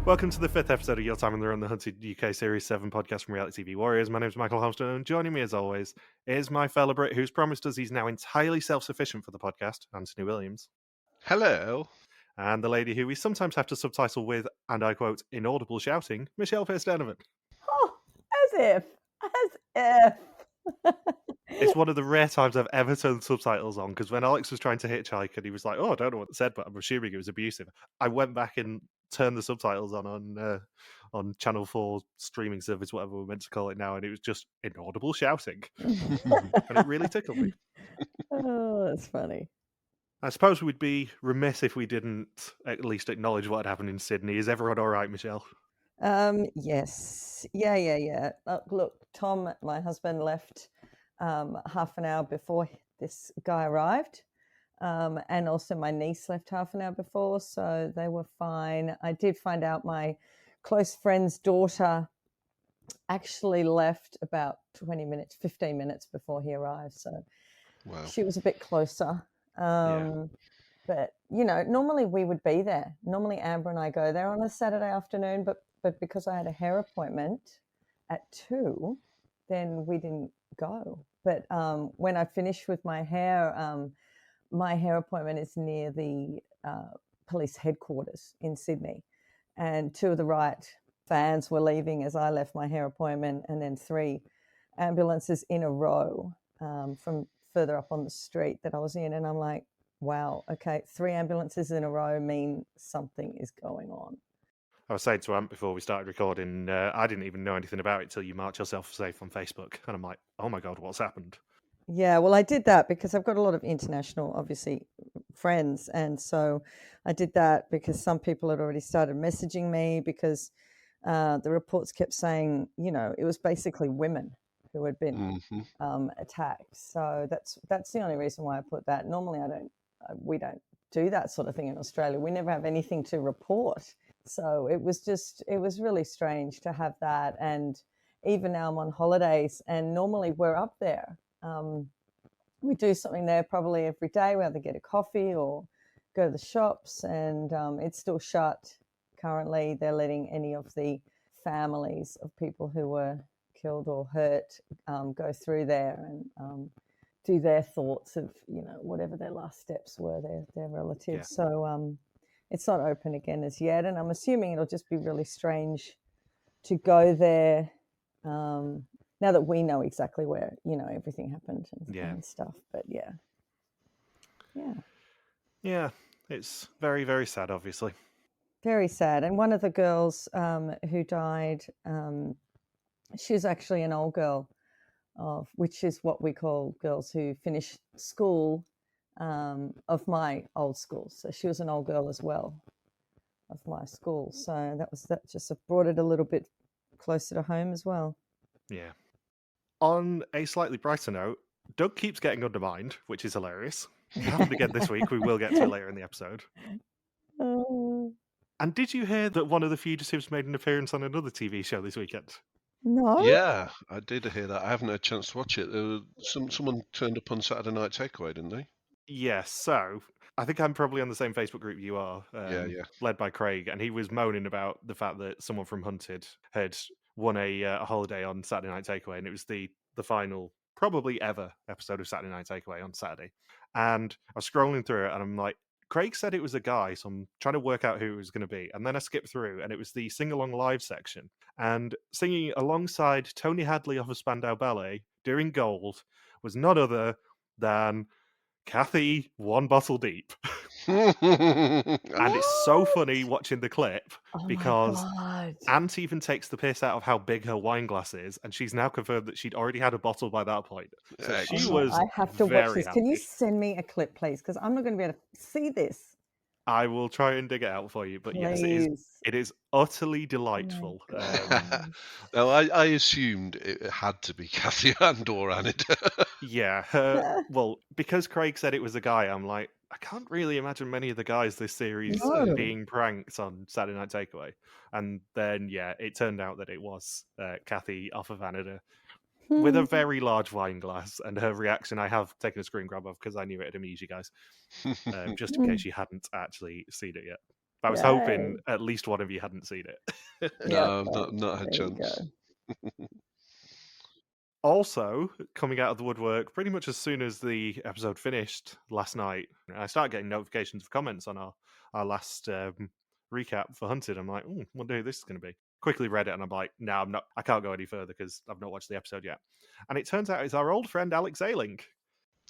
Welcome to the 5th episode of Your Time on the Run, the Hunted UK Series 7 podcast from Reality TV Warriors. My name is Michael Holmstone, and joining me as always is my fellow Brit who's promised us he's now entirely self-sufficient for the podcast, Anthony Williams. Hello. And the lady who we sometimes have to subtitle with, and I quote, inaudible shouting, Michelle Pearce-Donovan. Oh, as if. It's one of the rare times I've ever turned subtitles on, because when Alex was trying to hitchhike and he was like, oh, I don't know what it said, but I'm assuming it was abusive, I went back and turned the subtitles on Channel 4 streaming service, whatever we're meant to call it now, and it was just inaudible shouting. And it really tickled me. Oh, that's funny. I suppose we'd be remiss if we didn't at least acknowledge what had happened in Sydney. Is everyone all right, Michelle? Yes. Yeah. Look, Tom, my husband, left half an hour before this guy arrived. And also my niece left half an hour before, so they were fine. I did find out my close friend's daughter actually left about 15 minutes before he arrived. So Wow. she was a bit closer. But, you know, normally we would be there. Normally Amber and I go there on a Saturday afternoon, but because I had a hair appointment at 2, then we didn't go. But when I finished with my hair appointment is near the police headquarters in Sydney. And 2 of the riot vans were leaving as I left my hair appointment, and then 3 ambulances in a row from further up on the street that I was in. And I'm like, wow, okay, 3 ambulances in a row mean something is going on. I was saying to Ant before we started recording, I didn't even know anything about it till you marked yourself safe on Facebook. And I'm like, oh my God, what's happened? Yeah, well, I did that because I've got a lot of international, obviously, friends. And so I did that because some people had already started messaging me because the reports kept saying, you know, it was basically women who had been attacked. So that's the only reason why I put that. Normally we don't do that sort of thing in Australia. We never have anything to report. So it was really strange to have that. And even now I'm on holidays, and normally we're up there. We do something there probably every day. We either get a coffee or go to the shops, and it's still shut currently. They're letting any of the families of people who were killed or hurt go through there and do their thoughts of, you know, whatever their last steps were, their relatives. Yeah. So it's not open again as yet, and I'm assuming it'll just be really strange to go there now that we know exactly where, you know, everything happened and stuff. But yeah, it's very, very sad, obviously. Very sad. And one of the girls who died, she was actually an old girl, which is what we call girls who finish school of my old school. So she was an old girl as well of my school. So that just brought it a little bit closer to home as well. Yeah. On a slightly brighter note, Doug keeps getting undermined, which is hilarious. It happened again this week. We will get to it later in the episode. And did you hear that one of the fugitives made an appearance on another TV show this weekend? No. Yeah, I did hear that. I haven't had a chance to watch it. Someone turned up on Saturday Night Takeaway, didn't they? Yes. So I think I'm probably on the same Facebook group you are, led by Craig, and he was moaning about the fact that someone from Hunted had won a holiday on Saturday Night Takeaway, and it was the final, probably ever, episode of Saturday Night Takeaway on Saturday. And I was scrolling through it, and I'm like, Craig said it was a guy, so I'm trying to work out who it was going to be. And then I skipped through, and it was the sing-along live section. And singing alongside Tony Hadley of a Spandau Ballet, doing gold, was none other than Cathy One Bottle Deep. And it's so funny watching the clip because Ant even takes the piss out of how big her wine glass is, and she's now confirmed that she'd already had a bottle by that point. So she was I have to watch this. happy. Can you send me a clip, please? Because I'm not going to be able to see this. I will try and dig it out for you, but please. Yes, it is utterly delightful. No, I assumed it had to be Cathy Annida. Yeah, well, because Craig said it was a guy, I'm like, I can't really imagine many of the guys this series being pranked on Saturday Night Takeaway. And then, it turned out that it was Cathy off of Annida with a very large wine glass. And her reaction, I have taken a screen grab of because I knew it'd amuse you guys, just in case you hadn't actually seen it yet. I was hoping at least one of you hadn't seen it. No, not had a chance. Also, coming out of the woodwork pretty much as soon as the episode finished last night, I started getting notifications of comments on our last recap for Hunted. I'm like, wonder who this is going to be. Quickly read it and I'm like, no, I'm not. I can't go any further because I've not watched the episode yet. And it turns out it's our old friend Alex Ailing.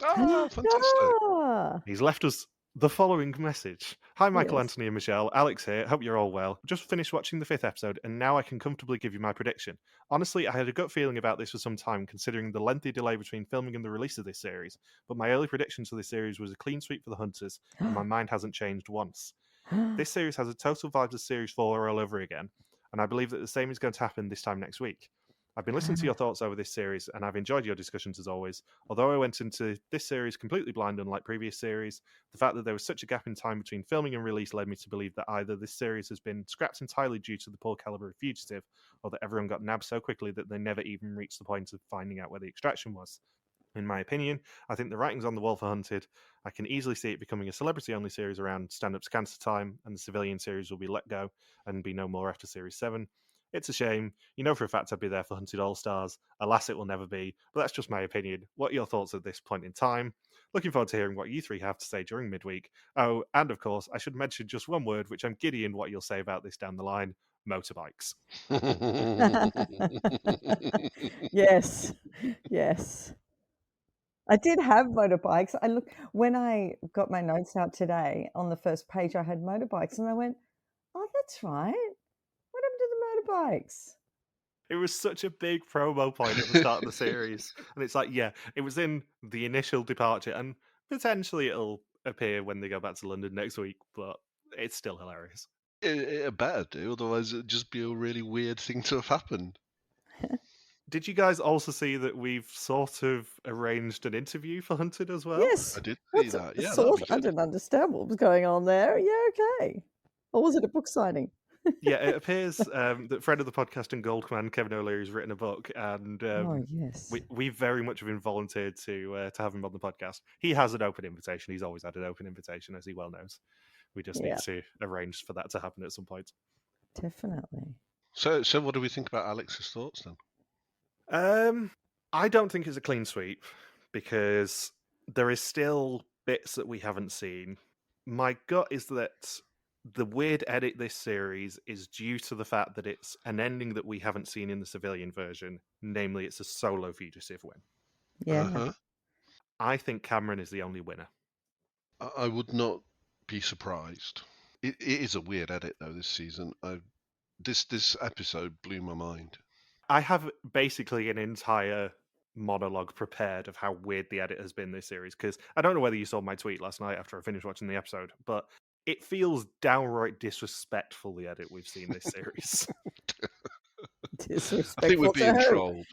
Oh, fantastic! He's left us the following message. Hi, Michael, Anthony, and Michelle. Alex here. Hope you're all well. Just finished watching the 5th episode, and now I can comfortably give you my prediction. Honestly, I had a gut feeling about this for some time, considering the lengthy delay between filming and the release of this series. But my early predictions for this series was a clean sweep for the Hunters, and my mind hasn't changed once. This series has a total vibe of Series 4 all over again, and I believe that the same is going to happen this time next week. I've been listening to your thoughts over this series, and I've enjoyed your discussions as always. Although I went into this series completely blind, unlike previous series, the fact that there was such a gap in time between filming and release led me to believe that either this series has been scrapped entirely due to the poor caliber of Fugitive, or that everyone got nabbed so quickly that they never even reached the point of finding out where the extraction was. In my opinion, I think the writing's on the wall for Hunted. I can easily see it becoming a celebrity-only series around stand-up's cancer time, and the civilian series will be let go and be no more after Series 7. It's a shame. You know for a fact I'd be there for Hunted All-Stars. Alas, it will never be, but that's just my opinion. What are your thoughts at this point in time? Looking forward to hearing what you three have to say during midweek. Oh, and of course, I should mention just one word, which I'm giddy in what you'll say about this down the line: motorbikes. Yes. I did have motorbikes. When I got my notes out today, on the first page I had motorbikes, and I went, oh, that's right. What happened to the motorbikes? It was such a big promo point at the start of the series. And it's like, yeah, it was in the initial departure, and potentially it'll appear when they go back to London next week, but it's still hilarious. It better do, otherwise it'd just be a really weird thing to have happened. Did you guys also see that we've sort of arranged an interview for Hunted as well? Yes. I did see that. Yeah, I didn't understand what was going on there. Yeah, okay. Or was it a book signing? Yeah, it appears that friend of the podcast and Goldman, Kevin O'Leary, has written a book, and yes, we very much have been volunteered to have him on the podcast. He has an open invitation. He's always had an open invitation, as he well knows. We just need to arrange for that to happen at some point. Definitely. So what do we think about Alex's thoughts then? I don't think it's a clean sweep because there is still bits that we haven't seen. My gut is that the weird edit this series is due to the fact that it's an ending that we haven't seen in the civilian version, namely it's a solo fugitive win. Yeah. I think Cameron is the only winner. I would not be surprised. It is a weird edit though this season. This episode blew my mind. I have basically an entire monologue prepared of how weird the edit has been this series, because I don't know whether you saw my tweet last night after I finished watching the episode, but it feels downright disrespectful, the edit we've seen this series. Disrespectful. I think we're being trolled.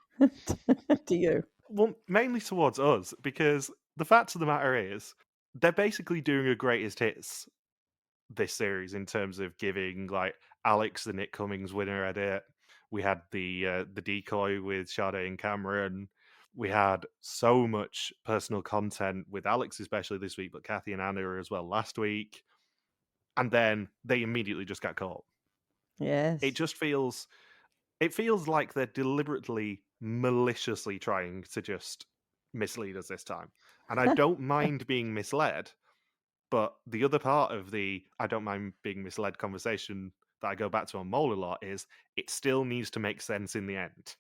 To you. Well, mainly towards us, because the fact of the matter is, they're basically doing a greatest hits this series in terms of giving like Alex the Nick Cummings winner edit. We had the decoy with Sade and Cameron. We had so much personal content with Alex, especially this week, but Cathy and Annida as well last week. And then they immediately just got caught. Yes. It feels like they're deliberately, maliciously trying to just mislead us this time. And I don't mind being misled, but the other part of the I don't mind being misled conversation that I go back to on Mole a lot is it still needs to make sense in the end.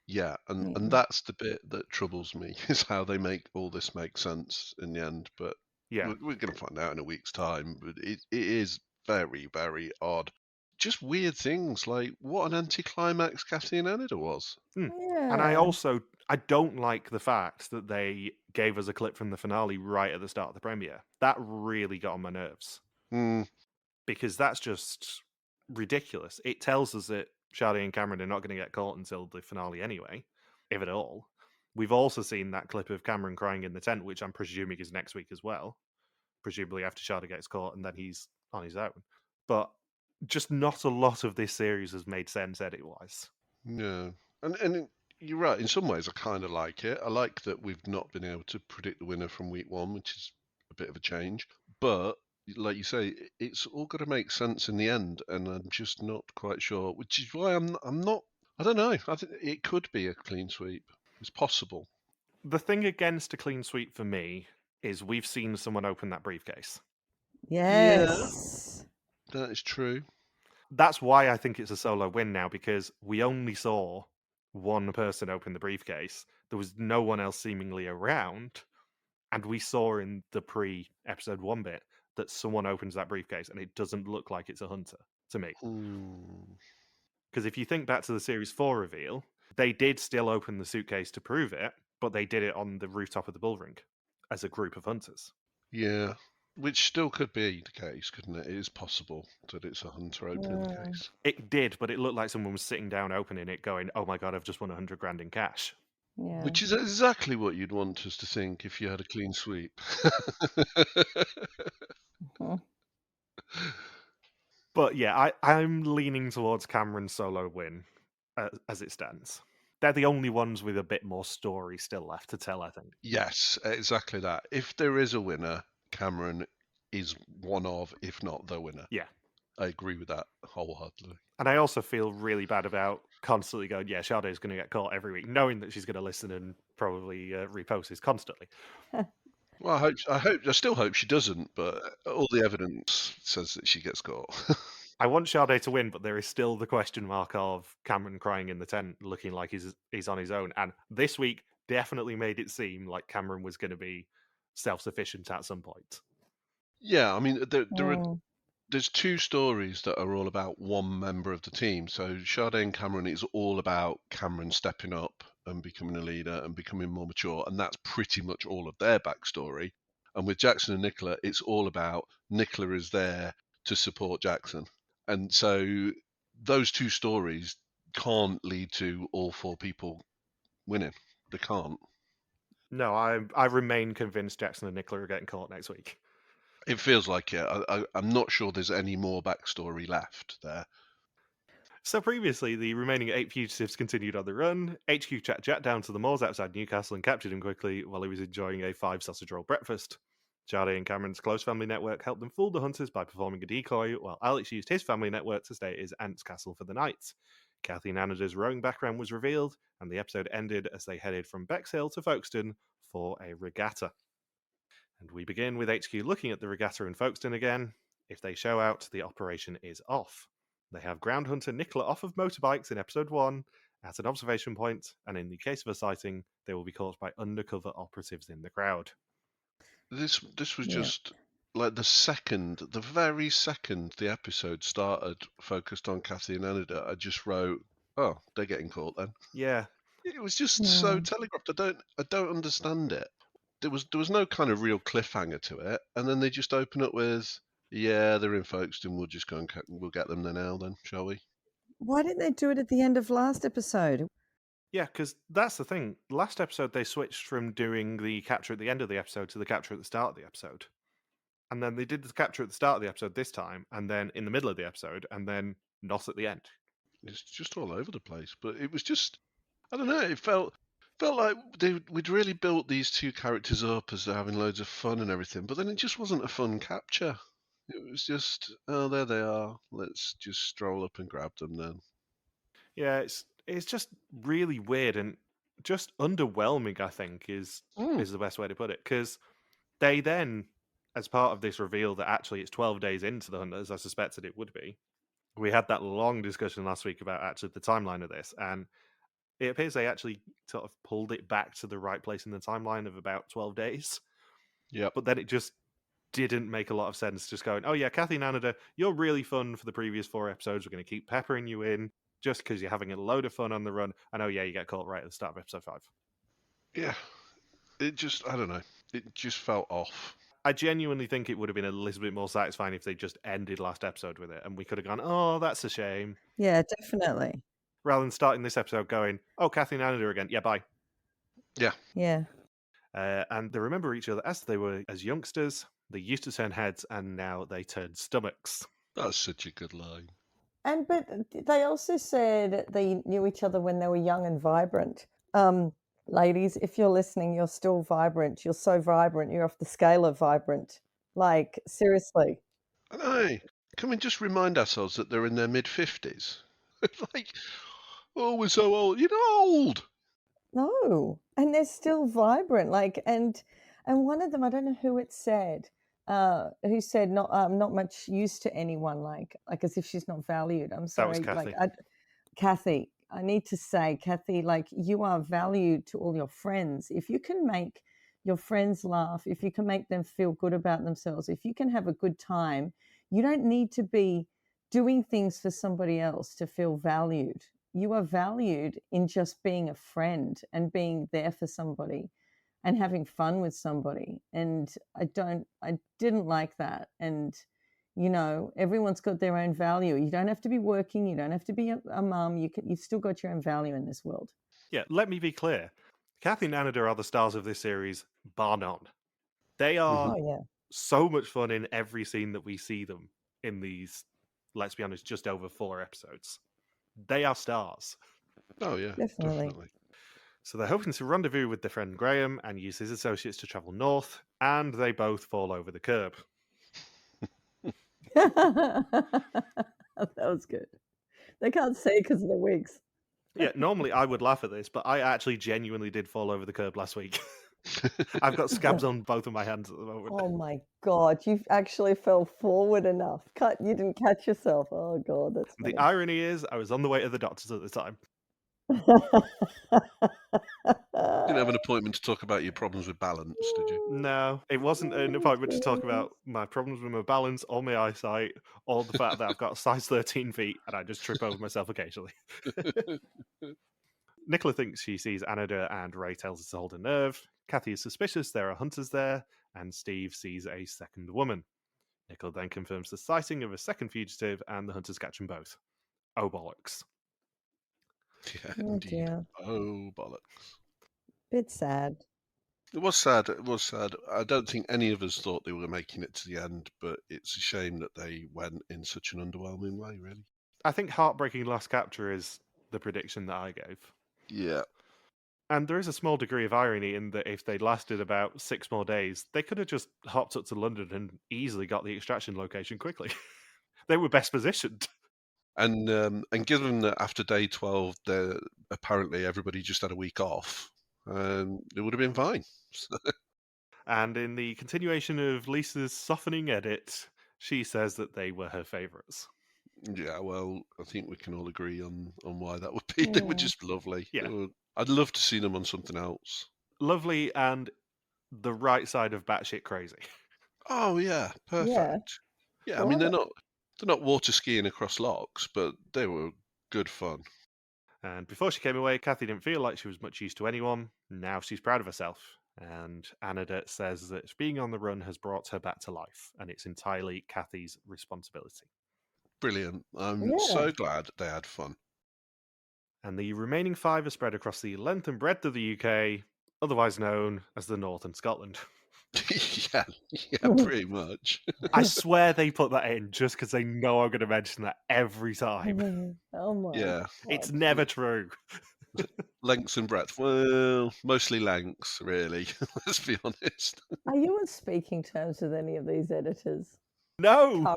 Yeah, and that's the bit that troubles me, is how they make all this make sense in the end. But yeah, we're going to find out in a week's time. But it is very, very odd. Just weird things like what an anticlimax Cathy and Annida was. Yeah. And I don't like the fact that they gave us a clip from the finale right at the start of the premiere. That really got on my nerves. Because that's just ridiculous. It tells us that Sade and Cameron are not going to get caught until the finale anyway, if at all. We've also seen that clip of Cameron crying in the tent, which I'm presuming is next week as well. Presumably after Sade gets caught and then he's on his own. But just not a lot of this series has made sense edit-wise. Yeah. And you're right. In some ways, I kind of like it. I like that we've not been able to predict the winner from week one, which is a bit of a change. But like you say, it's all got to make sense in the end, and I'm just not quite sure. Which is why I'm not. I don't know. I think it could be a clean sweep. It's possible. The thing against a clean sweep for me is we've seen someone open that briefcase. Yes. Yeah, that is true. That's why I think it's a solo win now, because we only saw one person open the briefcase. There was no one else seemingly around. And we saw in the pre-episode 1 bit that someone opens that briefcase and it doesn't look like it's a hunter to me. Because if you think back to the Series 4 reveal, they did still open the suitcase to prove it, but they did it on the rooftop of the bullring as a group of hunters. Yeah. Which still could be the case, couldn't it? It is possible that it's a hunter opening the case. It did, but it looked like someone was sitting down opening it going, oh my god, I've just won 100 grand in cash. Yeah. Which is exactly what you'd want us to think if you had a clean sweep. But yeah, I'm leaning towards Cameron's solo win as it stands. They're the only ones with a bit more story still left to tell, I think. Yes, exactly that. If there is a winner, Cameron is one of, if not the winner. Yeah. I agree with that wholeheartedly. And I also feel really bad about constantly going, yeah, Sade's going to get caught every week, knowing that she's going to listen and probably repost this constantly. Well, I still hope she doesn't, but all the evidence says that she gets caught. I want Sade to win, but there is still the question mark of Cameron crying in the tent, looking like he's on his own. And this week definitely made it seem like Cameron was going to be self-sufficient at some point. Yeah, I mean, there's two stories that are all about one member of the team. So Sade and Cameron is all about Cameron stepping up and becoming a leader and becoming more mature, and that's pretty much all of their backstory. And with Jackson and Nicola, it's all about Nicola is there to support Jackson. And so those two stories can't lead to all four people winning. They can't. No, I remain convinced Jackson and Nicola are getting caught next week. It feels like it. I'm not sure there's any more backstory left there. So previously, the remaining 8 fugitives continued on the run. HQ tracked Jack down to the moors outside Newcastle and captured him quickly while he was enjoying a 5 sausage roll breakfast. Sade and Cameron's close family network helped them fool the hunters by performing a decoy, while Alex used his family network to stay at his aunt's castle for the night. Cathy Annida's rowing background was revealed, and the episode ended as they headed from Bexhill to Folkestone for a regatta. And we begin with HQ looking at the regatta in Folkestone again. If they show out, the operation is off. They have ground hunter Nicola off of motorbikes in episode 1 at an observation point, and in the case of a sighting, they will be caught by undercover operatives in the crowd. This was just like the very second the episode started, focused on Cathy and Annida, I just wrote, "Oh, they're getting caught then." Yeah, it was just so telegraphed. I don't understand it. There was no kind of real cliffhanger to it, and then they just open up with, "Yeah, they're in Folkestone. We'll just go and we'll get them there now, then, shall we?" Why didn't they do it at the end of last episode? Yeah, because that's the thing. Last episode, they switched from doing the capture at the end of the episode to the capture at the start of the episode. And then they did the capture at the start of the episode this time, and then in the middle of the episode, and then not at the end. It's just all over the place. But it was just, I don't know, it felt like we'd really built these two characters up as they're having loads of fun and everything, but then it just wasn't a fun capture. It was just, oh, there they are. Let's just stroll up and grab them then. Yeah, it's just really weird and just underwhelming, I think, is the best way to put it. Because they then, as part of this reveal that actually it's 12 days into the Hunters, I suspected it would be, we had that long discussion last week about actually the timeline of this, and it appears they actually sort of pulled it back to the right place in the timeline of about 12 days. Yeah. But then it just didn't make a lot of sense just going, oh yeah, Cathy Annida, you're really fun for the previous 4 episodes. We're going to keep peppering you in just because you're having a load of fun on the run. And oh yeah, you get caught right at the start of episode 5. Yeah. It just, I don't know. It just felt off. I genuinely think it would have been a little bit more satisfying if they just ended last episode with it and we could have gone, oh, that's a shame. Yeah, definitely. Rather than starting this episode going, oh, Cathy Annida again. Yeah, bye. Yeah. Yeah. And they remember each other as they were as youngsters. They used to turn heads and now they turn stomachs. That's such a good line. But they also said they knew each other when they were young and vibrant. Ladies, if you're listening, you're still vibrant. You're so vibrant. You're off the scale of vibrant. Like, seriously. I know. Can we just remind ourselves that they're in their mid-50s? Like, oh, we're so old. You're not old. No, and they're still vibrant. Like, and one of them, I don't know who it said, who said not much use to anyone, like as if she's not valued. I'm That was sorry, Cathy. Cathy, I need to say, Cathy, like, you are valued to all your friends. If you can make your friends laugh, if you can make them feel good about themselves, if you can have a good time, you don't need to be doing things for somebody else to feel valued. You are valued in just being a friend and being there for somebody and having fun with somebody. And I didn't like that. And everyone's got their own value. You don't have to be working. You don't have to be a mum. You've still got your own value in this world. Yeah, let me be clear. Cathy and Annida are the stars of this series, bar none. They are so much fun in every scene that we see them in these, let's be honest, just over 4 episodes. They are stars. Oh, yeah, definitely. So they're hoping to rendezvous with their friend Graham and use his associates to travel north, and they both fall over the curb. That was good. They can't see because of the wigs. Yeah, normally I would laugh at this, but I actually genuinely did fall over the curb last week. I've got scabs on both of my hands at the moment. Oh my God, you actually fell forward enough. You didn't catch yourself. Oh God, that's funny. The irony is I was on the way to the doctor's at the time. Didn't have an appointment to talk about your problems with balance, did you? No, it wasn't an appointment to talk about my problems with my balance or my eyesight or the fact that I've got size 13 feet and I just trip over myself occasionally. Nicola thinks she sees Annida and Ray tells us to hold a nerve. Cathy is suspicious there are hunters there, and Steve sees a second woman. Nicola then confirms the sighting of a second fugitive and the hunters catch them both. Oh, bollocks. Yeah, indeed. Dear. Oh, bollocks. Bit sad. It was sad. It was sad. I don't think any of us thought they were making it to the end, but it's a shame that they went in such an underwhelming way, really. I think heartbreaking last capture is the prediction that I gave. Yeah. And there is a small degree of irony in that if they'd lasted about 6 more days, they could have just hopped up to London and easily got the extraction location quickly. They were best positioned. And given that after day 12, apparently everybody just had a week off, it would have been fine. And in the continuation of Lisa's softening edit, she says that they were her favourites. Yeah, well, I think we can all agree on why that would be. They were just lovely. Yeah. I'd love to see them on something else. Lovely and the right side of batshit crazy. Oh yeah, perfect. Yeah, I mean they're not water skiing across locks, but they were good fun. And before she came away, Cathy didn't feel like she was much use to anyone. Now she's proud of herself. And Annida says that being on the run has brought her back to life, and it's entirely Cathy's responsibility. Brilliant. I'm so glad they had fun. And the remaining 5 are spread across the length and breadth of the UK, otherwise known as the North and Scotland. yeah, pretty much. I swear they put that in just because they know I'm going to mention that every time. Oh my God. It's never true. Lengths and breadth. Well, mostly lengths, really. Let's be honest. Are you on speaking terms with any of these editors? No,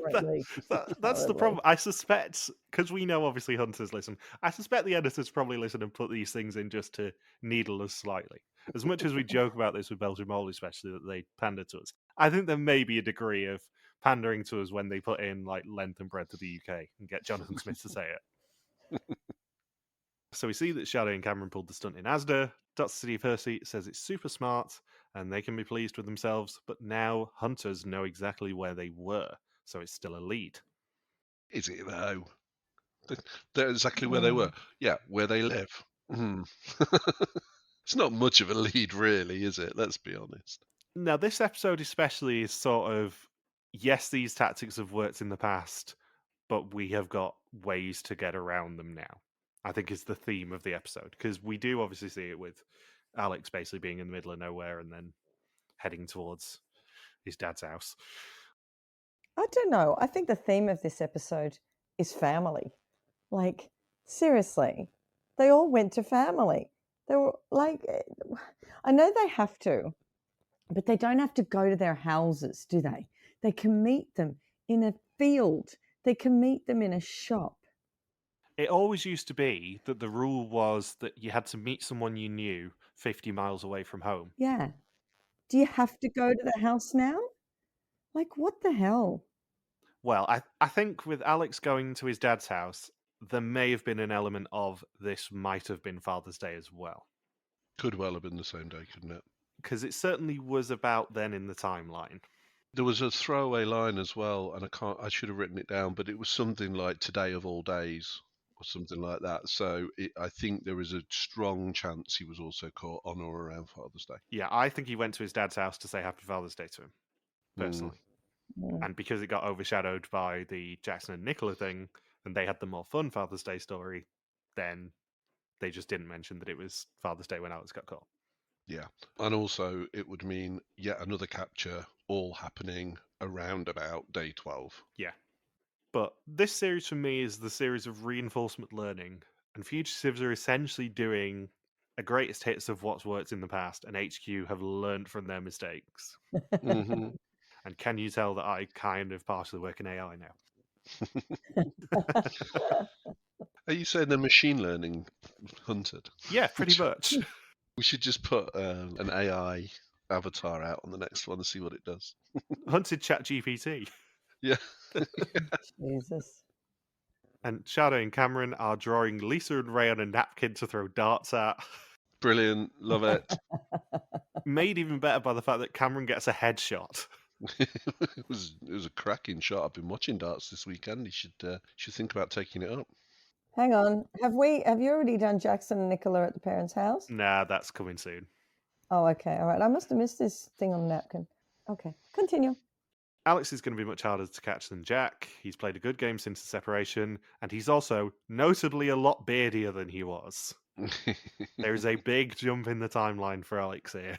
that's the problem. I suspect, because we know obviously hunters listen, I suspect the editors probably listen and put these things in just to needle us slightly. As much as we joke about this with Belgian Mole, especially that they pander to us, I think there may be a degree of pandering to us when they put in like length and breadth of the UK and get Jonathan Smith to say it. So we see that Shadow and Cameron pulled the stunt in Asda. Dr. Steve Hersey says it's super smart and they can be pleased with themselves, but now hunters know exactly where they were, so it's still a lead. Is it though? They're exactly where they were. Yeah, where they live. It's not much of a lead, really, is it? Let's be honest. Now, this episode especially is sort of, yes, these tactics have worked in the past, but we have got ways to get around them now, I think is the theme of the episode. Because we do obviously see it with Alex basically being in the middle of nowhere and then heading towards his dad's house. I don't know. I think the theme of this episode is family. Like, seriously, they all went to family. They were like, I know they have to, but they don't have to go to their houses, do they? They can meet them in a field. They can meet them in a shop. It always used to be that the rule was that you had to meet someone you knew 50 miles away from home. Yeah. Do you have to go to the house now? Like, what the hell? Well, I think with Alex going to his dad's house, there may have been an element of this might have been Father's Day as well. Could well have been the same day, couldn't it? Because it certainly was about then in the timeline. There was a throwaway line as well, and I should have written it down, but it was something like "today of all days" or something like that. So I think there is a strong chance he was also caught on or around Father's Day. Yeah, I think he went to his dad's house to say Happy Father's Day to him, personally. And because it got overshadowed by the Jackson and Nicola thing, and they had the more fun Father's Day story, then they just didn't mention that it was Father's Day when Alex got caught. Yeah, and also it would mean yet another capture, all happening around about day 12. Yeah. But this series for me is the series of reinforcement learning, and Fugitives are essentially doing a greatest hits of what's worked in the past, and HQ have learned from their mistakes. Mm-hmm. And can you tell that I kind of partially work in AI now? Are you saying they're machine learning hunted? Yeah, pretty much. We should just put an AI avatar out on the next one and see what it does. Hunted ChatGPT. Yeah. Jesus. And Shadow and Cameron are drawing Lisa and Ray on a napkin to throw darts at. Brilliant. Love it. Made even better by the fact that Cameron gets a headshot. It was a cracking shot. I've been watching darts this weekend. You should think about taking it up. Hang on. Have you already done Jackson and Nicola at the parents' house? Nah, that's coming soon. Oh, okay. All right. I must have missed this thing on the napkin. Okay. Continue. Alex is going to be much harder to catch than Jack. He's played a good game since the separation, and he's also notably a lot beardier than he was. There is a big jump in the timeline for Alex here.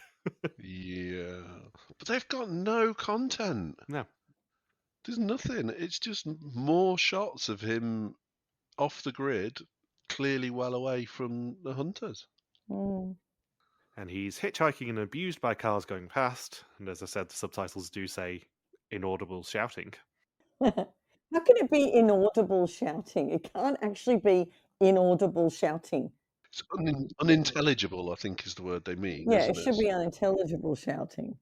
Yeah. But they've got no content. No. There's nothing. It's just more shots of him off the grid, clearly well away from the hunters. And he's hitchhiking and abused by cars going past. And as I said, the subtitles do say inaudible shouting. How can it be inaudible shouting? It can't actually be inaudible shouting. It's unintelligible, I think, is the word they mean. Yeah, it should be unintelligible shouting,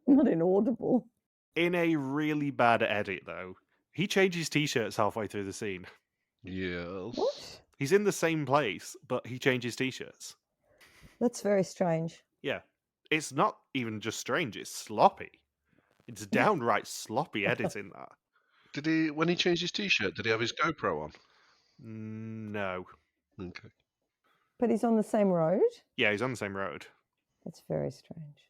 not inaudible. In a really bad edit, though, he changes t-shirts halfway through the scene. Yeah. What? He's in the same place, but he changes t-shirts. That's very strange. Yeah. It's not even just strange, it's sloppy. It's downright sloppy editing that. Did he, when he changed his t-shirt, did he have his GoPro on? No. Okay. But he's on the same road? Yeah, he's on the same road. That's very strange.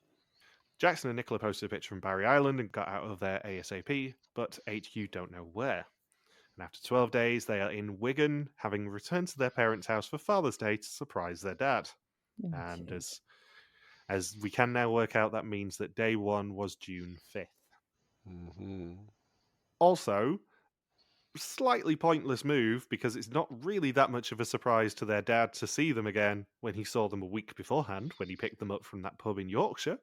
Jackson and Nicola posted a picture from Barry Island and got out of there ASAP, but HQ don't know where. And after 12 days, they are in Wigan, having returned to their parents' house for Father's Day to surprise their dad. Oh, and geez. as we can now work out, that means that day one was June 5th. Mm-hmm. Also, slightly pointless move, because it's not really that much of a surprise to their dad to see them again when he saw them a week beforehand, when he picked them up from that pub in Yorkshire.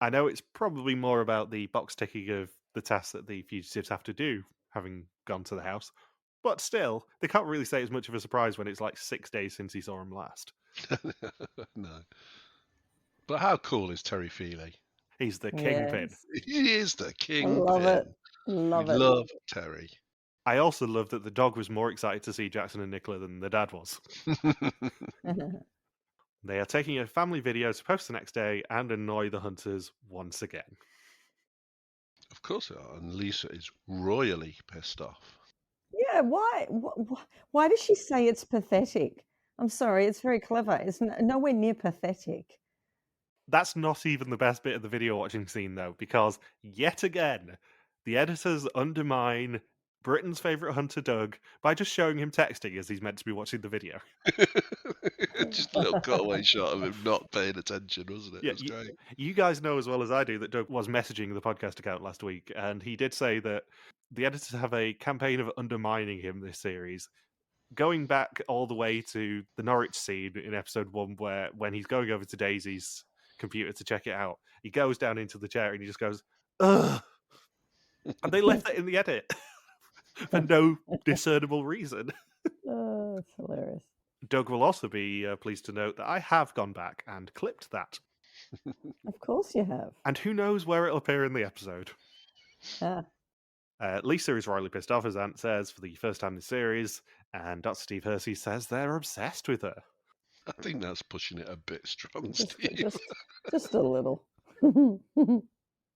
I know it's probably more about the box ticking of the tasks that the fugitives have to do, having gone to the house. But still, they can't really say it's much of a surprise when it's like 6 days since he saw him last. No. But how cool is Terry Feely? He's the kingpin. Yes. He is the kingpin. I love it. Love it. Love Terry. I also love that the dog was more excited to see Jackson and Nicola than the dad was. They are taking a family video to post the next day and annoy the hunters once again. Of course they are, and Lisa is royally pissed off. Yeah, why does she say it's pathetic? I'm sorry, it's very clever. It's nowhere near pathetic. That's not even the best bit of the video watching scene, though, because yet again, the editors undermine Britain's favourite hunter, Doug, by just showing him texting as he's meant to be watching the video. Just a little cutaway shot of him not paying attention, wasn't it? Yeah, It was great. You guys know as well as I do that Doug was messaging the podcast account last week, and he did say that the editors have a campaign of undermining him this series, going back all the way to the Norwich scene in episode 1, where when he's going over to Daisy's computer to check it out, he goes down into the chair and he just goes, "Ugh." And they left it in the edit for no discernible reason. Oh, that's hilarious. Doug will also be pleased to note that I have gone back and clipped that. Of course you have. And who knows where it'll appear in the episode. Ah. Lisa is royally pissed off, as Ant says, for the first time in the series, and Dr. Steve Hersey says they're obsessed with her. I think that's pushing it a bit strong, Steve. Just a little.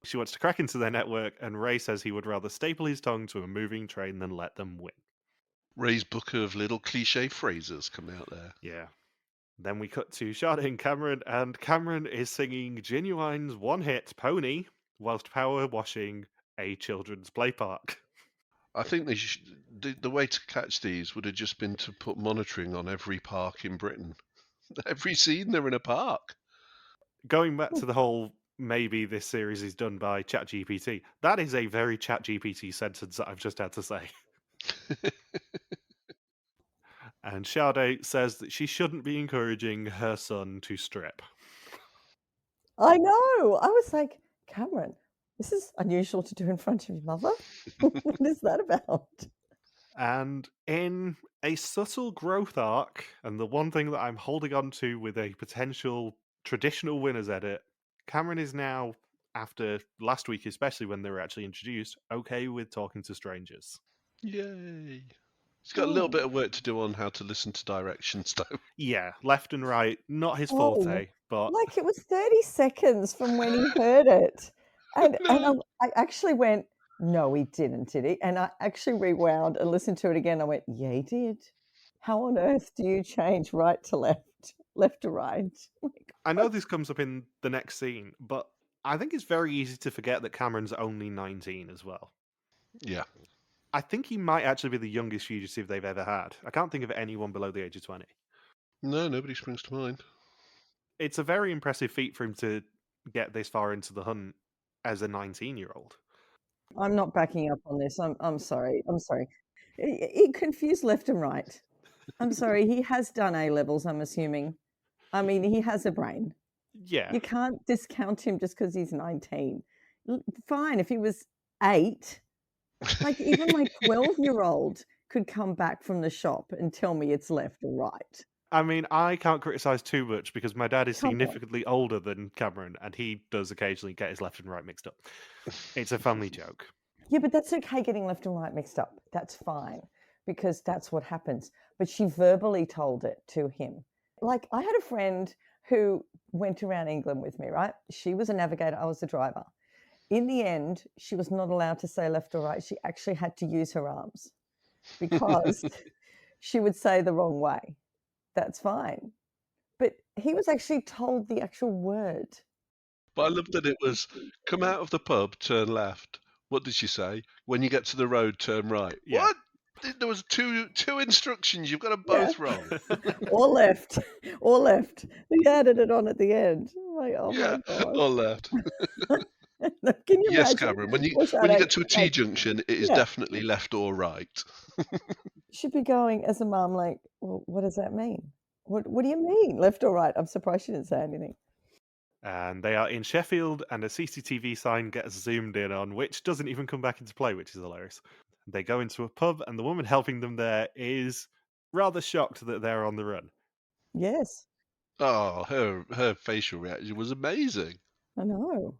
She wants to crack into their network, and Ray says he would rather staple his tongue to a moving train than let them win. Ray's book of little cliche phrases coming out there. Yeah. Then we cut to Sade and Cameron is singing Genuine's one-hit Pony whilst power washing a children's play park. I think the way to catch these would have just been to put monitoring on every park in Britain. Every scene, they're in a park. Going back to the whole maybe this series is done by ChatGPT, that is a very ChatGPT sentence that I've just had to say. And Sade says that she shouldn't be encouraging her son to strip. I know. I was like, Cameron, this is unusual to do in front of your mother. What is that about? And in a subtle growth arc, and the one thing that I'm holding on to with a potential traditional winners edit, Cameron is now, after last week especially when they were actually introduced, okay with talking to strangers. Yay. He's got a little bit of work to do on how to listen to directions, though. Yeah, left and right, not his forte, but... Like, it was 30 seconds from when he heard it. And I actually went, no, he didn't, did he? And I actually rewound and listened to it again. I went, yeah, he did. How on earth do you change right to left, left to right? I know this comes up in the next scene, but I think it's very easy to forget that Cameron's only 19 as well. Yeah. I think he might actually be the youngest fugitive they've ever had. I can't think of anyone below the age of 20. No, nobody springs to mind. It's a very impressive feat for him to get this far into the hunt as a 19-year-old. I'm not backing up on this. I'm sorry. I'm sorry. It confused left and right. I'm sorry. He has done A-levels, I'm assuming. I mean, he has a brain. Yeah. You can't discount him just because he's 19. Fine, if he was 8, like even my 12-year-old could come back from the shop and tell me it's left or right. I mean, I can't criticize too much because my dad is significantly older than Cameron, and he does occasionally get his left and right mixed up. It's a family joke. Yeah, but that's okay getting left and right mixed up. That's fine because that's what happens. But she verbally told it to him. Like, I had a friend who went around England with me, right? She was a navigator, I was the driver. In the end, she was not allowed to say left or right. She actually had to use her arms because she would say the wrong way. That's fine. But he was actually told the actual word. But I love that it was, come out of the pub, turn left. What did she say? When you get to the road, turn right. Yeah. What? There was two instructions. You've got them both wrong. Or left. Or left. He added it on at the end. I'm like, oh my God. Or left. Can you yes, imagine? Cameron. When you get to a T-junction, it is definitely left or right. Should be going as a mum, like, well, what does that mean? What do you mean, left or right? I'm surprised she didn't say anything. And they are in Sheffield, and a CCTV sign gets zoomed in on, which doesn't even come back into play, which is hilarious. They go into a pub, and the woman helping them there is rather shocked that they're on the run. Yes. Oh, her facial reaction was amazing. I know.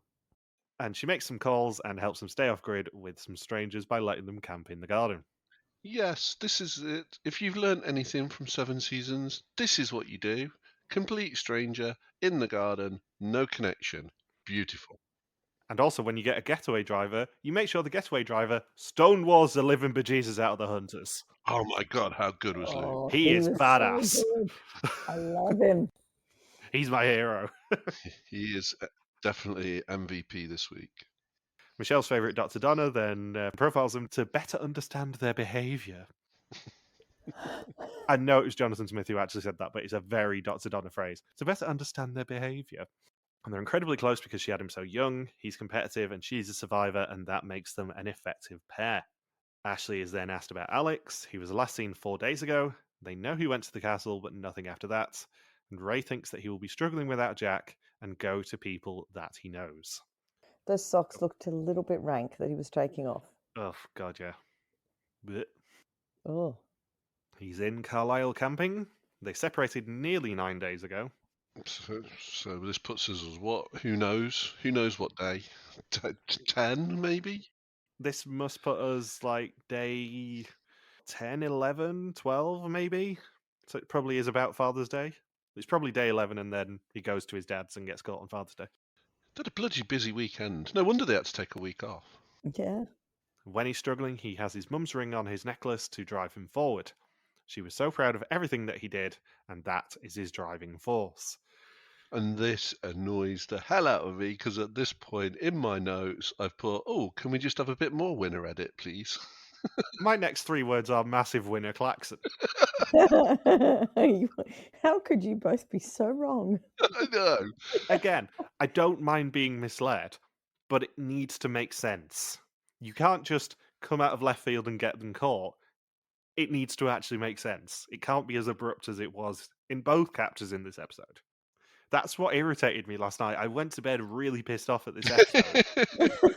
And she makes some calls and helps them stay off grid with some strangers by letting them camp in the garden. Yes, this is it. If you've learnt anything from 7 seasons, this is what you do. Complete stranger, in the garden, no connection. Beautiful. And also, when you get a getaway driver, you make sure the getaway driver stonewalls the living bejesus out of the hunters. Oh my God, how good was Luke? He is badass. So I love him. He's my hero. He is definitely MVP this week. Michelle's favourite Dr. Donna then profiles them to better understand their behaviour. I know it was Jonathan Smith who actually said that, but it's a very Dr. Donna phrase. To better understand their behaviour. And they're incredibly close because she had him so young, he's competitive, and she's a survivor, and that makes them an effective pair. Ashley is then asked about Alex. He was last seen 4 days ago. They know he went to the castle, but nothing after that. And Ray thinks that he will be struggling without Jack and go to people that he knows. Those socks looked a little bit rank that he was taking off. Oh, God, yeah. Blech. Oh. He's in Carlisle camping. They separated nearly 9 days ago. So this puts us as what? Who knows? Who knows what day? 10, maybe? This must put us like day 10, 11, 12, maybe. So it probably is about Father's Day. It's probably day 11, and then he goes to his dad's and gets caught on Father's Day. They had a bloody busy weekend. No wonder they had to take a week off. Yeah. When he's struggling, he has his mum's ring on his necklace to drive him forward. She was so proud of everything that he did, and that is his driving force. And this annoys the hell out of me, because at this point in my notes, I've put, oh, can we just have a bit more winner edit, please? My next 3 words are massive winner klaxon. How could you both be so wrong? I know. Again, I don't mind being misled, but it needs to make sense. You can't just come out of left field and get them caught. It needs to actually make sense. It can't be as abrupt as it was in both captures in this episode. That's what irritated me last night. I went to bed really pissed off at this episode.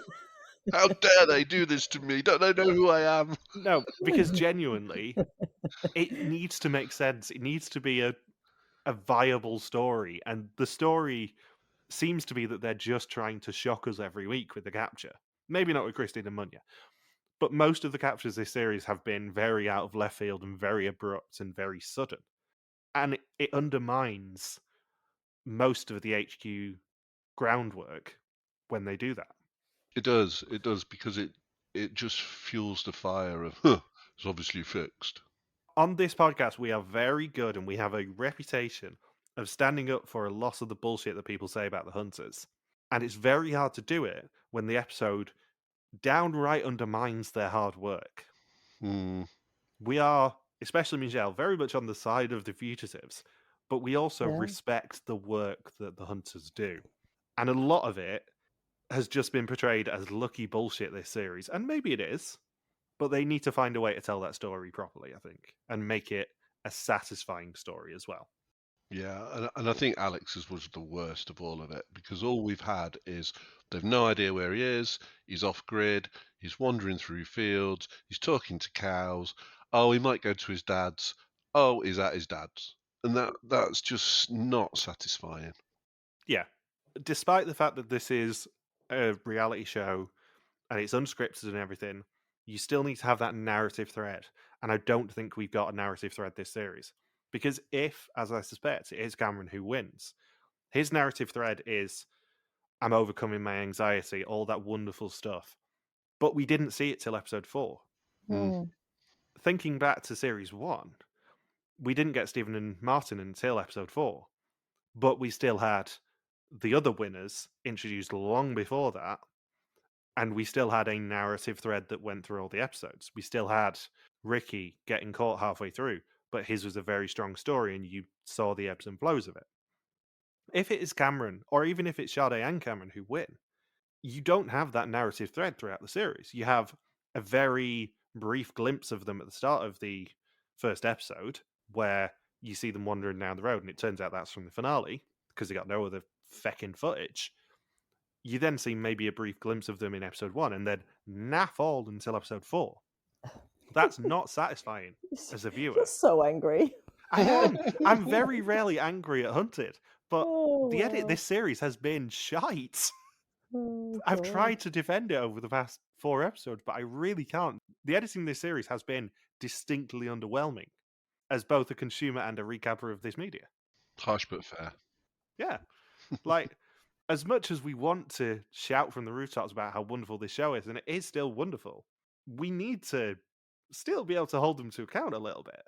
How dare they do this to me? Don't they know who I am? No, because genuinely, it needs to make sense. It needs to be a viable story. And the story seems to be that they're just trying to shock us every week with the capture. Maybe not with Christine and Munya. But most of the captures this series have been very out of left field and very abrupt and very sudden. And it undermines most of the HQ groundwork when they do that. It does, because it just fuels the fire of, it's obviously fixed. On this podcast, we are very good and we have a reputation of standing up for a lot of the bullshit that people say about the Hunters. And it's very hard to do it when the episode downright undermines their hard work. We are, especially Michelle, very much on the side of the fugitives, but we also respect the work that the Hunters do. And a lot of it has just been portrayed as lucky bullshit this series, and maybe it is, but they need to find a way to tell that story properly, I think, and make it a satisfying story as well. Yeah, and I think Alex's was the worst of all of it, because all we've had is they've no idea where he is, he's off grid, he's wandering through fields, he's talking to cows, oh, he might go to his dad's, oh, he's at his dad's. And that's just not satisfying. Yeah. Despite the fact that this is a reality show and it's unscripted and everything, you still need to have that narrative thread. And I don't think we've got a narrative thread this series. Because if, as I suspect, it is Cameron who wins, his narrative thread is, I'm overcoming my anxiety, all that wonderful stuff. But we didn't see it till episode 4. Thinking back to series 1, we didn't get Stephen and Martin until episode 4. But we still had the other winners introduced long before that. And we still had a narrative thread that went through all the episodes. We still had Ricky getting caught halfway through, but his was a very strong story and you saw the ebbs and flows of it. If it is Cameron, or even if it's Sade and Cameron who win, you don't have that narrative thread throughout the series. You have a very brief glimpse of them at the start of the first episode where you see them wandering down the road and it turns out that's from the finale because they got no other feckin' footage. You then see maybe a brief glimpse of them in episode 1 and then naff all until episode 4. That's not satisfying as a viewer. You're so angry. I am. I'm very rarely angry at Hunted, but the edit this series has been shite. I've tried to defend it over the past 4 episodes, but I really can't. The editing this series has been distinctly underwhelming as both a consumer and a recapper of this media. Harsh but fair. Yeah. Like, as much as we want to shout from the rooftops about how wonderful this show is, and it is still wonderful, we need to still be able to hold them to account a little bit.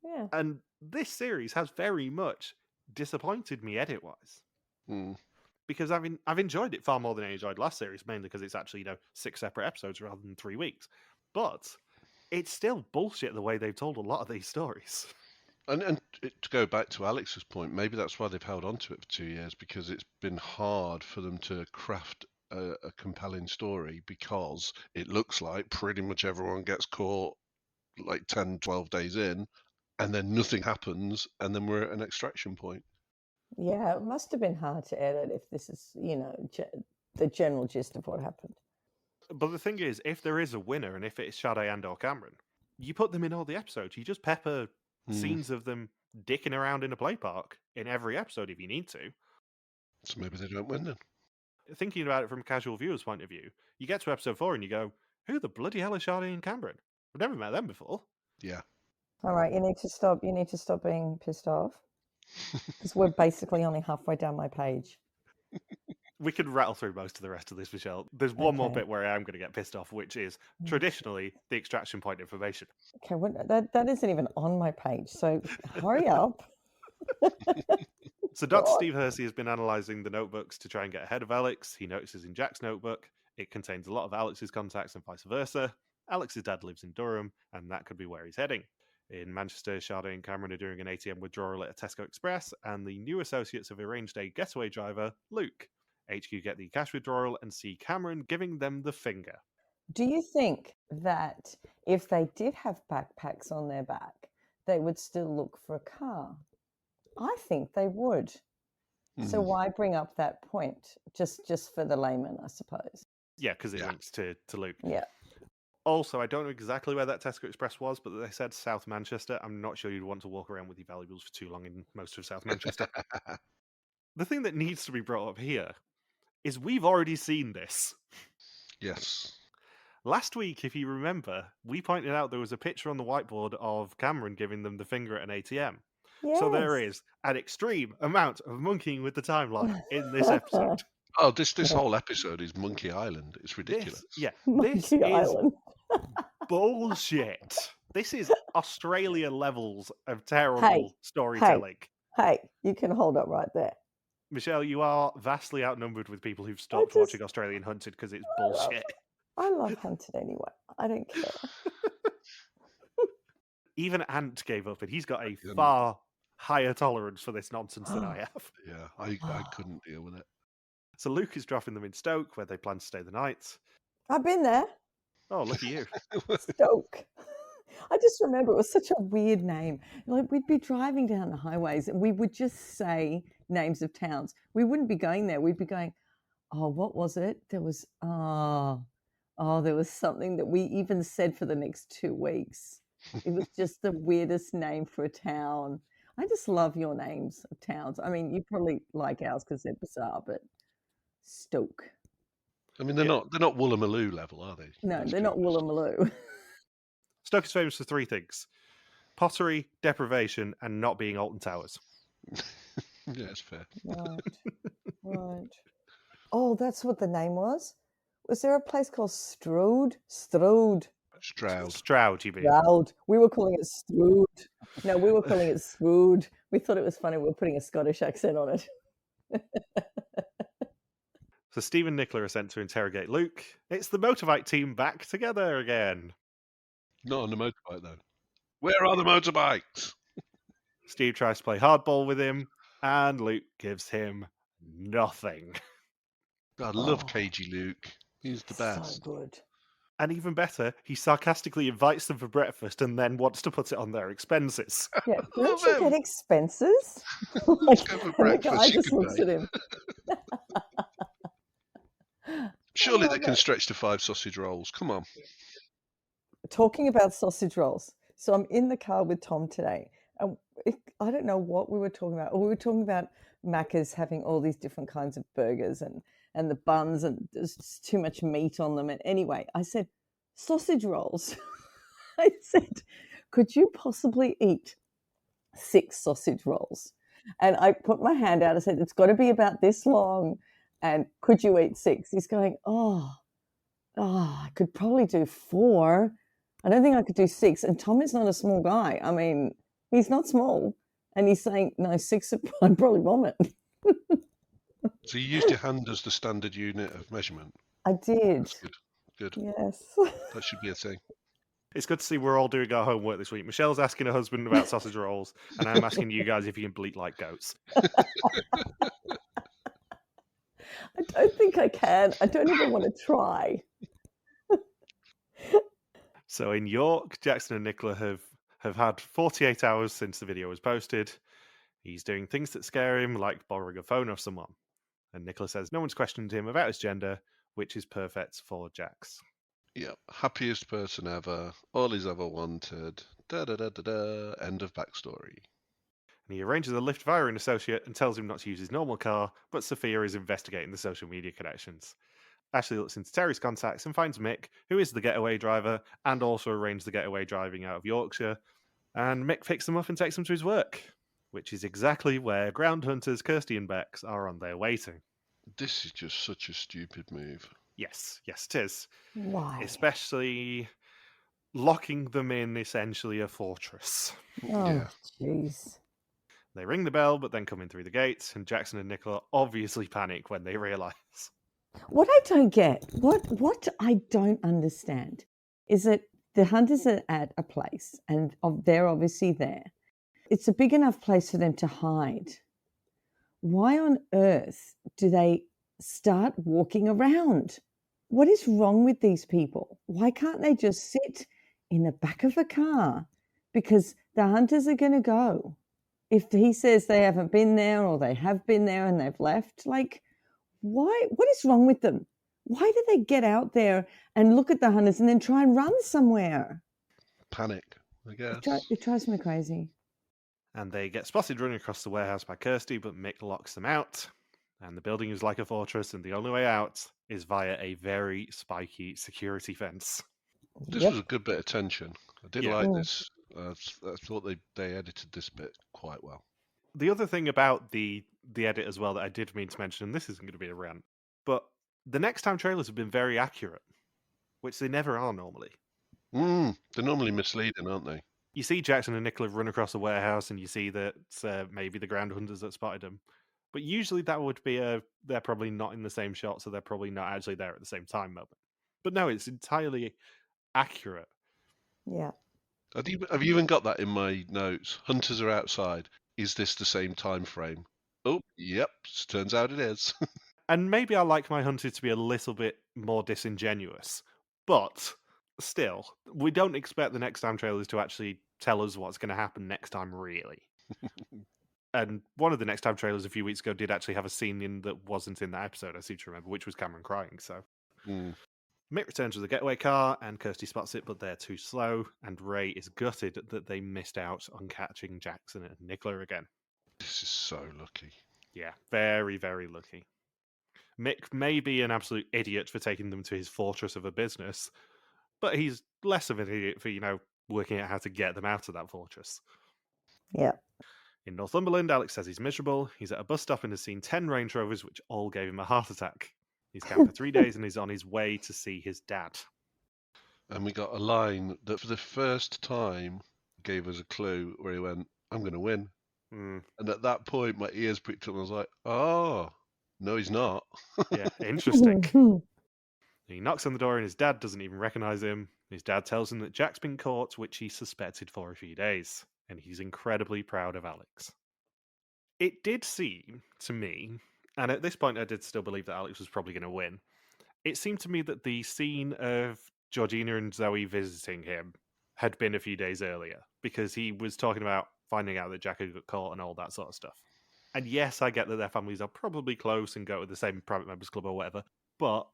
Yeah. And this series has very much disappointed me edit-wise. Because I've enjoyed it far more than I enjoyed last series, mainly because it's actually 6 separate episodes rather than 3 weeks. But it's still bullshit the way they've told a lot of these stories. And to go back to Alex's point, maybe that's why they've held on to it for 2 years, because it's been hard for them to craft a compelling story, because it looks like pretty much everyone gets caught like 10, 12 days in, and then nothing happens, and then we're at an extraction point. Yeah, it must have been hard to edit if this is, the general gist of what happened. But the thing is, if there is a winner, and if it's Sade and or Cameron, you put them in all the episodes. You just pepper scenes of them dicking around in a play park in every episode if you need to. So maybe they don't win then. Thinking about it from a casual viewer's point of view, you get to episode 4 and you go, who the bloody hell are Sade and Cameron? I've never met them before. Yeah. All right, you need to stop being pissed off. Because we're basically only halfway down my page. We can rattle through most of the rest of this, Michelle. There's one more bit where I am going to get pissed off, which is traditionally the extraction point information. Okay, that isn't even on my page, so hurry up. So Dr. Steve Hersey has been analysing the notebooks to try and get ahead of Alex. He notices in Jack's notebook, it contains a lot of Alex's contacts and vice versa. Alex's dad lives in Durham, and that could be where he's heading. In Manchester, Sade and Cameron are doing an ATM withdrawal at a Tesco Express, and the new associates have arranged a getaway driver, Luke. HQ get the cash withdrawal and see Cameron giving them the finger. Do you think that if they did have backpacks on their back, they would still look for a car? I think they would. So why bring up that point? Just for the layman, I suppose. Yeah, because it links to Luke. Yeah. Also, I don't know exactly where that Tesco Express was, but they said South Manchester. I'm not sure you'd want to walk around with your valuables for too long in most of South Manchester. The thing that needs to be brought up here is we've already seen this. Yes. Last week, if you remember, we pointed out there was a picture on the whiteboard of Cameron giving them the finger at an ATM. Yes. So there is an extreme amount of monkeying with the timeline in this episode. Oh, this whole episode is Monkey Island. It's ridiculous. This is bullshit. This is Australia levels of terrible storytelling. Hey, you can hold up right there. Michelle, you are vastly outnumbered with people who've stopped watching Australian Hunted because it's bullshit. I love Hunted anyway. I don't care. Even Ant gave up, and he's got a far higher tolerance for this nonsense than I have. Yeah, I couldn't deal with it. So Luke is dropping them in Stoke, where they plan to stay the night. I've been there. Oh, look at you. Stoke. I just remember it was such a weird name. Like, we'd be driving down the highways and we would just say names of towns. We wouldn't be going there. We'd be going, oh, what was it? There was, there was something that we even said for the next 2 weeks. It was just the weirdest name for a town. I just love your names of towns. I mean, you probably like ours because they're bizarre, but Stoke. I mean, they're not Woolloomooloo level, are they? No, they're not Woolloomooloo. Stoke is famous for 3 things: pottery, deprivation, and not being Alton Towers. Yeah, that's fair. Right. Oh, that's what the name was? Was there a place called Stroud? Stroud, you mean? Stroud. We were calling it Stroud. No, we were calling it Stroud. We thought it was funny. We were putting a Scottish accent on it. So Steve and Nicola are sent to interrogate Luke. It's the motorbike team back together again. Not on the motorbike, though. Where are the motorbikes? Steve tries to play hardball with him, and Luke gives him nothing. I love cagey Luke. He's the best. So good. And even better, he sarcastically invites them for breakfast and then wants to put it on their expenses. Yeah, don't you get expenses? Let's go for breakfast. The guy just looks at him. Surely they can stretch to 5 sausage rolls. Come on. Talking about sausage rolls. So I'm in the car with Tom today. And I don't know what we were talking about. We were talking about Macca's having all these different kinds of burgers and the buns, and there's just too much meat on them. And anyway, I said, sausage rolls. I said, could you possibly eat 6 sausage rolls? And I put my hand out. I said, it's got to be about this long. And could you eat 6? He's going, I could probably do 4. I don't think I could do 6. And Tom is not a small guy. I mean, he's not small. And he's saying, no, 6, I'd probably vomit. So you used your hand as the standard unit of measurement? I did. That's good. Yes. That should be a thing. It's good to see we're all doing our homework this week. Michelle's asking her husband about sausage rolls, and I'm asking you guys if you can bleat like goats. I don't think I can. I don't even want to try. So in York, Jackson and Nicola have had 48 hours since the video was posted. He's doing things that scare him, like borrowing a phone off someone. And Nicola says no one's questioned him about his gender, which is perfect for Jax. Yeah, happiest person ever, all he's ever wanted. Da da da da da. End of backstory. And he arranges a lift via an associate and tells him not to use his normal car, but Sophia is investigating the social media connections. Ashley looks into Terry's contacts and finds Mick, who is the getaway driver, and also arranged the getaway driving out of Yorkshire. And Mick picks them up and takes them to his work, which is exactly where ground hunters Kirsty and Bex are on their way to. This is just such a stupid move. Yes, it is. Why? Especially locking them in essentially a fortress. Oh, jeez. They ring the bell, but then come in through the gates, and Jackson and Nicola obviously panic when they realise. What I don't get, what I don't understand, is that the hunters are at a place, and they're obviously there. It's a big enough place for them to hide. Why on earth do they start walking around? What is wrong with these people? Why can't they just sit in the back of a car? Because the hunters are going to go. If he says they haven't been there or they have been there and they've left, like, why? What is wrong with them? Why do they get out there and look at the hunters and then try and run somewhere? Panic, I guess. It drives me crazy. And they get spotted running across the warehouse by Kirsty, but Mick locks them out. And the building is like a fortress, and the only way out is via a very spiky security fence. This was a good bit of tension. I did like this. I thought they edited this bit quite well. The other thing about the edit as well that I did mean to mention, and this isn't going to be a rant, but the next time trailers have been very accurate, which they never are normally. They're normally misleading, aren't they? You see Jackson and Nicola run across the warehouse, and you see that maybe the ground hunters that spotted them. But usually that would be they're probably not in the same shot, so they're probably not actually there at the same time moment. But no, it's entirely accurate. Yeah. Have you even got that in my notes? Hunters are outside. Is this the same time frame? Oh, yep. Turns out it is. And maybe I like my hunter to be a little bit more disingenuous, but still, we don't expect the next time trailers to actually tell us what's going to happen next time, really. And one of the next time trailers a few weeks ago did actually have a scene in that wasn't in that episode, I seem to remember, which was Cameron crying. So Mick returns with the getaway car, and Kirsty spots it, but they're too slow, and Ray is gutted that they missed out on catching Jackson and Nicola again. This is so lucky. Yeah, very, very lucky. Mick may be an absolute idiot for taking them to his fortress of a business, but he's less of an idiot for, working out how to get them out of that fortress. Yeah. In Northumberland, Alex says he's miserable. He's at a bus stop and has seen 10 Range Rovers, which all gave him a heart attack. He's camped for 3 days and is on his way to see his dad. And we got a line that for the first time gave us a clue where he went, I'm going to win. And at that point, my ears pricked up and I was like, oh, no, he's not. Yeah, interesting. He knocks on the door and his dad doesn't even recognize him. His dad tells him that Jack's been caught, which he suspected for a few days. And he's incredibly proud of Alex. It did seem to me, and at this point I did still believe that Alex was probably going to win, it seemed to me that the scene of Georgina and Zoe visiting him had been a few days earlier, because he was talking about finding out that Jack had got caught and all that sort of stuff. And yes, I get that their families are probably close and go to the same private members club or whatever, but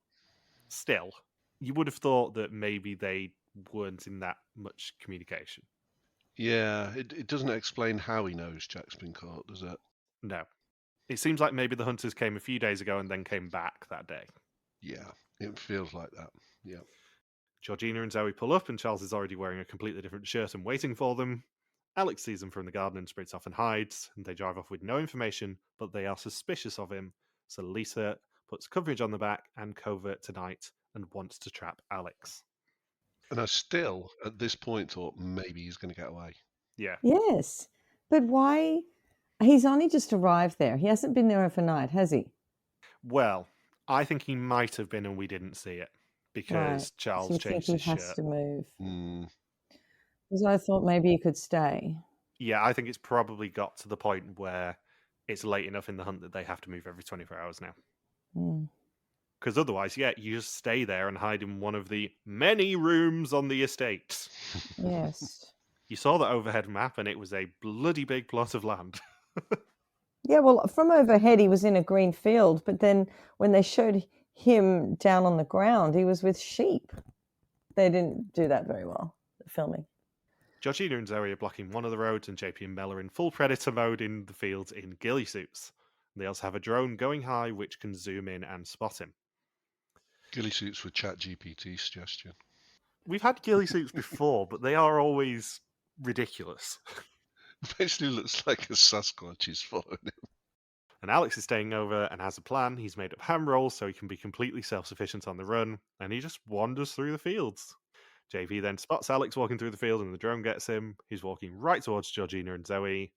still, you would have thought that maybe they weren't in that much communication. Yeah, it doesn't explain how he knows Jack's been caught, does it? No. It seems like maybe the hunters came a few days ago and then came back that day. Yeah, it feels like that. Yeah. Georgina and Zoe pull up and Charles is already wearing a completely different shirt and waiting for them. Alex sees them from the garden and sprints off and hides, and they drive off with no information, but they are suspicious of him, so Lisa puts coverage on the back and covert tonight and wants to trap Alex. And I still, at this point, thought maybe he's going to get away. Yeah. Yes. But why? He's only just arrived there. He hasn't been there overnight, has he? Well, I think he might have been and we didn't see it because Charles changed his shirt. He has to move. Because I thought maybe he could stay. Yeah, I think it's probably got to the point where it's late enough in the hunt that they have to move every 24 hours now. Because otherwise, you just stay there and hide in one of the many rooms on the estate. Yes. You saw the overhead map and it was a bloody big plot of land. Yeah, well, from overhead, he was in a green field, but then when they showed him down on the ground, he was with sheep. They didn't do that very well, the filming. Georgina and Zoe are blocking one of the roads, and JP and Mel are in full predator mode in the fields in ghillie suits. They also have a drone going high which can zoom in and spot him. Ghillie suits with ChatGPT suggestion. We've had ghillie suits before, but they are always ridiculous. Basically looks like a Sasquatch is following him. And Alex is staying over and has a plan. He's made up ham rolls so he can be completely self-sufficient on the run, and he just wanders through the fields. JP then spots Alex walking through the field and the drone gets him. He's walking right towards Georgina and Zoe.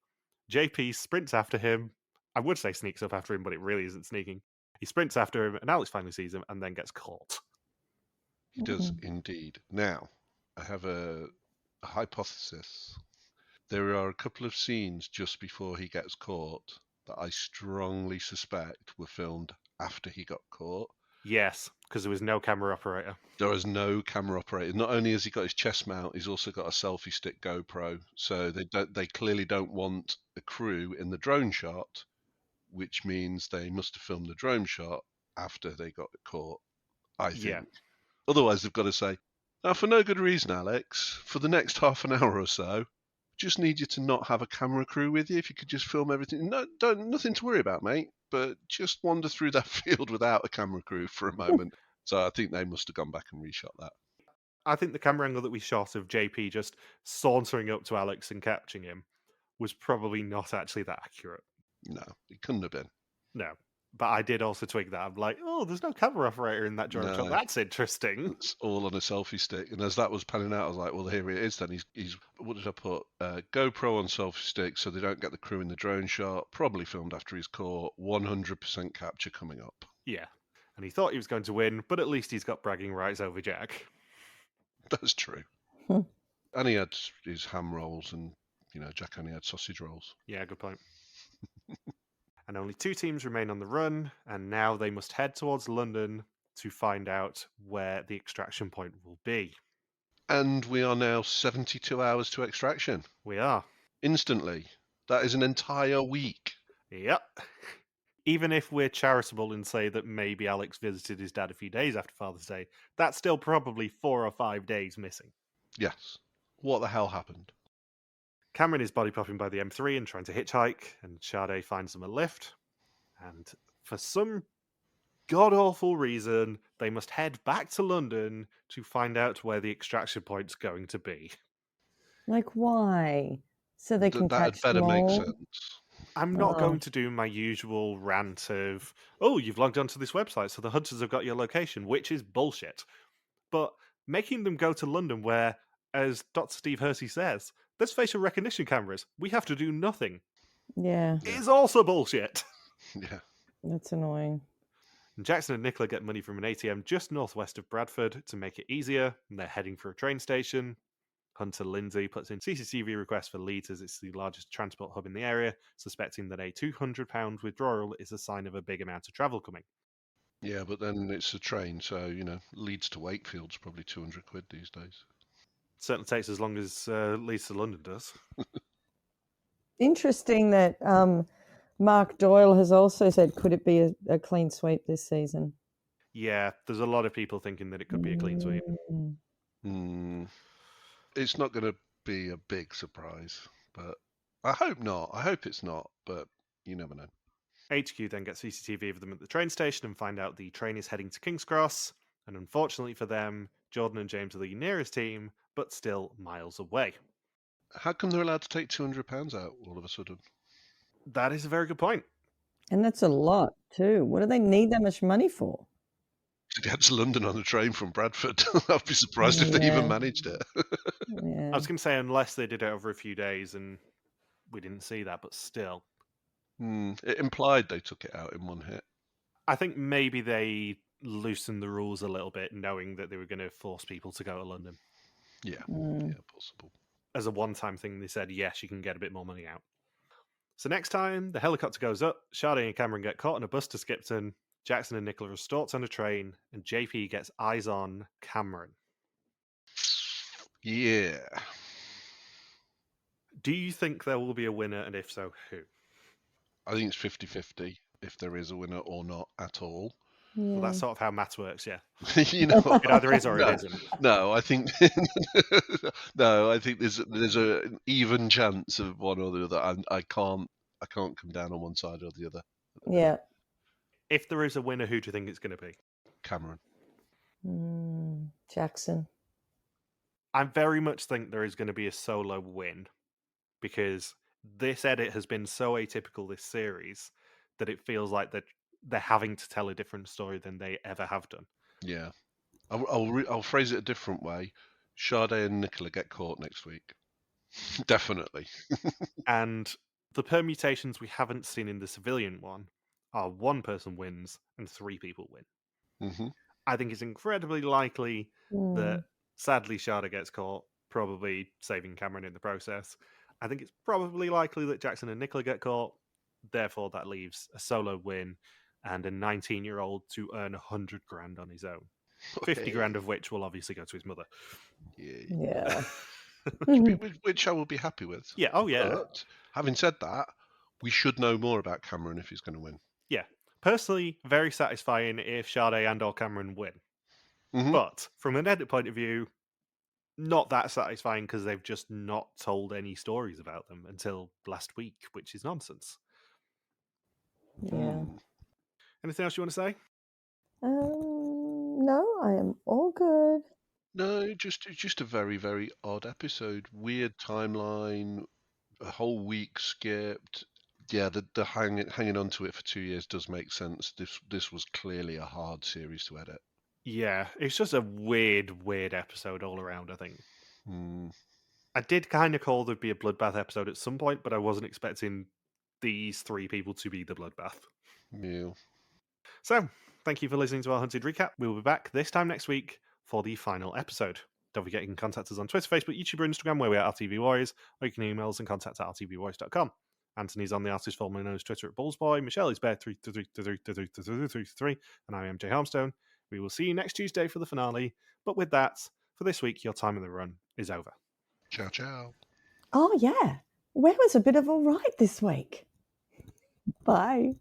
JP sprints after him. I would say sneaks up after him, but it really isn't sneaking. He sprints after him, and Alex finally sees him and then gets caught. He does indeed. Now, I have a hypothesis. There are a couple of scenes just before he gets caught that I strongly suspect were filmed after he got caught. Yes, because there was no camera operator. There is no camera operator. Not only has he got his chest mount, he's also got a selfie stick GoPro. So they clearly don't want a crew in the drone shot, which means they must have filmed the drone shot after they got caught, I think. Yeah. Otherwise, they've got to say, now, for no good reason, Alex, for the next half an hour or so, just need you to not have a camera crew with you. If you could just film everything. No, nothing to worry about, mate. But just wander through that field without a camera crew for a moment. So I think they must have gone back and reshot that. I think the camera angle that we shot of JP just sauntering up to Alex and catching him was probably not actually that accurate. No, it couldn't have been. No. But I did also twig that. I'm like, oh, there's no camera operator in that drone shot. That's interesting. It's all on a selfie stick. And as that was panning out, I was like, well, here it is then. He's what did I put? GoPro on selfie stick so they don't get the crew in the drone shot. Probably filmed after he's caught. 100% capture coming up. Yeah. And he thought he was going to win, but at least he's got bragging rights over Jack. That's true. And he had his ham rolls and, Jack only had sausage rolls. Yeah, good point. And only 2 teams remain on the run, and now they must head towards London to find out where the extraction point will be. And we are now 72 hours to extraction. We are. Instantly. That is an entire week. Yep. Even if we're charitable and say that maybe Alex visited his dad a few days after Father's Day, that's still probably 4 or 5 days missing. Yes. What the hell happened? Cameron is body popping by the M3 and trying to hitchhike, and Sade finds them a lift. And for some god-awful reason, they must head back to London to find out where the extraction point's going to be. Like, why? So they can catch better them all? make sense. I'm not going to do my usual rant of, oh, you've logged onto this website, so the hunters have got your location, which is bullshit. But making them go to London where, as Dr. Steve Hersey says, there's facial recognition cameras. We have to do nothing. Yeah. Is also bullshit. Yeah. That's annoying. And Jackson and Nicola get money from an ATM just northwest of Bradford to make it easier, and they're heading for a train station. Hunter Lindsay puts in CCTV requests for Leeds as it's the largest transport hub in the area, suspecting that a £200 withdrawal is a sign of a big amount of travel coming. Yeah, but then it's a train, so, Leeds to Wakefield's probably 200 quid these days. Certainly takes as long as Leeds to London does. Interesting that Mark Doyle has also said, could it be a clean sweep this season? Yeah, there's a lot of people thinking that it could be a clean sweep. It's not going to be a big surprise, but I hope not. I hope it's not, but you never know. HQ then gets CCTV of them at the train station and find out the train is heading to King's Cross, and unfortunately for them, Jordan and James are the nearest team, but still miles away. How come they're allowed to take £200 out all of a sudden? That is a very good point. And that's a lot too. What do they need that much money for? To get to London on a train from Bradford. I'd be surprised if they even managed it. Yeah. I was going to say, unless they did it over a few days and we didn't see that, but still. It implied they took it out in one hit. I think maybe they loosened the rules a little bit, knowing that they were going to force people to go to London. Yeah, yeah, possible. As a one-time thing, they said, yes, you can get a bit more money out. So next time, the helicopter goes up, Sade and Cameron get caught on a bus to Skipton, Jackson and Nicola are stalked on a train, and JP gets eyes on Cameron. Yeah. Do you think there will be a winner, and if so, who? I think it's 50-50 if there is a winner or not at all. Yeah. Well, that's sort of how maths works, yeah. You know, it either is or it isn't. No, I think no, I think there's an even chance of one or the other. I can't come down on one side or the other. Yeah. If there is a winner, who do you think it's going to be? Cameron. Jackson. I very much think there is going to be a solo win, because this edit has been so atypical this series that it feels like that they're having to tell a different story than they ever have done. Yeah, I'll phrase it a different way. Sade and Nicola get caught next week. Definitely. And the permutations we haven't seen in the civilian one are one person wins and 3 people win. Mm-hmm. I think it's incredibly likely that, sadly, Sade gets caught, probably saving Cameron in the process. I think it's probably likely that Jackson and Nicola get caught. Therefore, that leaves a solo win and a 19-year-old to earn 100 grand on his own. 50 grand of which will obviously go to his mother. Yeah. which I will be happy with. Yeah, oh yeah. But having said that, we should know more about Cameron if he's going to win. Yeah. Personally, very satisfying if Sade and or Cameron win. Mm-hmm. But from an edit point of view, not that satisfying because they've just not told any stories about them until last week, which is nonsense. Yeah. Anything else you want to say? No, I am all good. No, just a very, very odd episode. Weird timeline, a whole week skipped. Yeah, the hanging on to it for 2 years does make sense. This was clearly a hard series to edit. Yeah, it's just a weird episode all around, I think. I did kind of call there'd be a bloodbath episode at some point, but I wasn't expecting these 3 people to be the bloodbath. Yeah. So, thank you for listening to our Hunted Recap. We'll be back this time next week for the final episode. Don't forget you can contact us on Twitter, Facebook, YouTube, or Instagram, where we are RTV Warriors, or you can email us and contact at rtvwarriors.com. Anthony's on the artist formerly known as Twitter at Bullsboy, Michelle is Bear333333333, and I am Jay Harmstone. We will see you next Tuesday for the finale, but with that, for this week, your time in the run is over. Ciao, ciao. Oh, yeah. Where was a bit of all right this week? Bye.